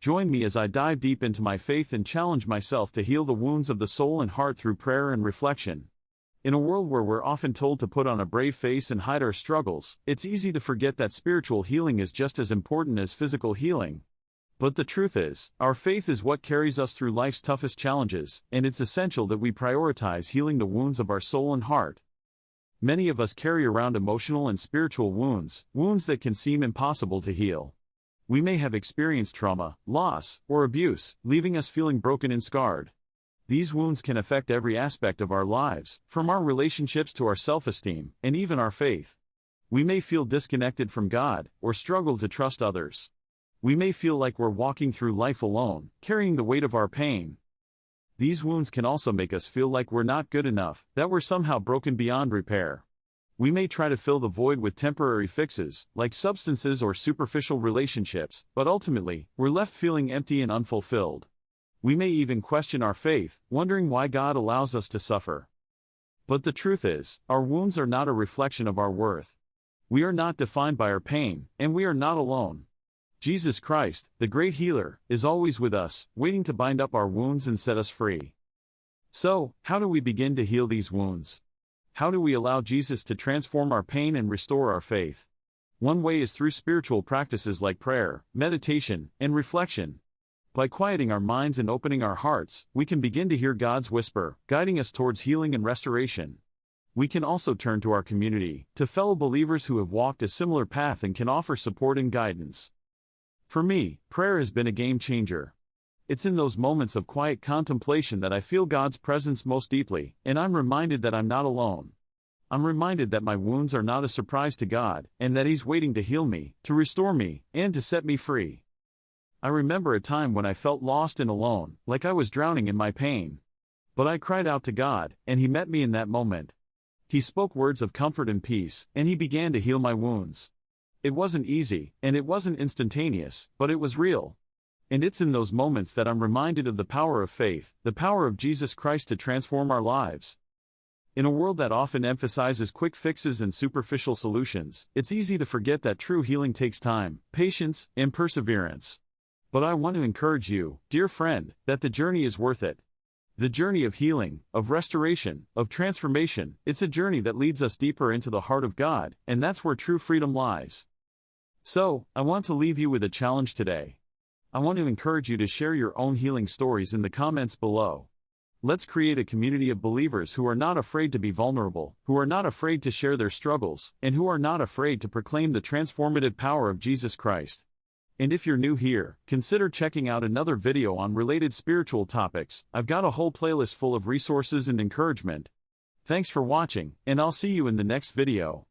Join me as I dive deep into my faith and challenge myself to heal the wounds of the soul and heart through prayer and reflection. In a world where we're often told to put on a brave face and hide our struggles, it's easy to forget that spiritual healing is just as important as physical healing. But the truth is, our faith is what carries us through life's toughest challenges, and it's essential that we prioritize healing the wounds of our soul and heart. Many of us carry around emotional and spiritual wounds, wounds that can seem impossible to heal. We may have experienced trauma, loss, or abuse, leaving us feeling broken and scarred. These wounds can affect every aspect of our lives, from our relationships to our self-esteem, and even our faith. We may feel disconnected from God, or struggle to trust others. We may feel like we're walking through life alone, carrying the weight of our pain. These wounds can also make us feel like we're not good enough, that we're somehow broken beyond repair. We may try to fill the void with temporary fixes, like substances or superficial relationships, but ultimately, we're left feeling empty and unfulfilled. We may even question our faith, wondering why God allows us to suffer. But the truth is, our wounds are not a reflection of our worth. We are not defined by our pain, and we are not alone. Jesus Christ, the great healer, is always with us, waiting to bind up our wounds and set us free. So, how do we begin to heal these wounds? How do we allow Jesus to transform our pain and restore our faith? One way is through spiritual practices like prayer, meditation, and reflection. By quieting our minds and opening our hearts, we can begin to hear God's whisper, guiding us towards healing and restoration. We can also turn to our community, to fellow believers who have walked a similar path and can offer support and guidance. For me, prayer has been a game changer. It's in those moments of quiet contemplation that I feel God's presence most deeply, and I'm reminded that I'm not alone. I'm reminded that my wounds are not a surprise to God, and that He's waiting to heal me, to restore me, and to set me free. I remember a time when I felt lost and alone, like I was drowning in my pain. But I cried out to God, and He met me in that moment. He spoke words of comfort and peace, and He began to heal my wounds. It wasn't easy, and it wasn't instantaneous, but it was real. And it's in those moments that I'm reminded of the power of faith, the power of Jesus Christ to transform our lives. In a world that often emphasizes quick fixes and superficial solutions, it's easy to forget that true healing takes time, patience, and perseverance. But I want to encourage you, dear friend, that the journey is worth it. The journey of healing, of restoration, of transformation, it's a journey that leads us deeper into the heart of God, and that's where true freedom lies. So, I want to leave you with a challenge today. I want to encourage you to share your own healing stories in the comments below. Let's create a community of believers who are not afraid to be vulnerable, who are not afraid to share their struggles, and who are not afraid to proclaim the transformative power of Jesus Christ. And if you're new here, consider checking out another video on related spiritual topics. I've got a whole playlist full of resources and encouragement. Thanks for watching, and I'll see you in the next video.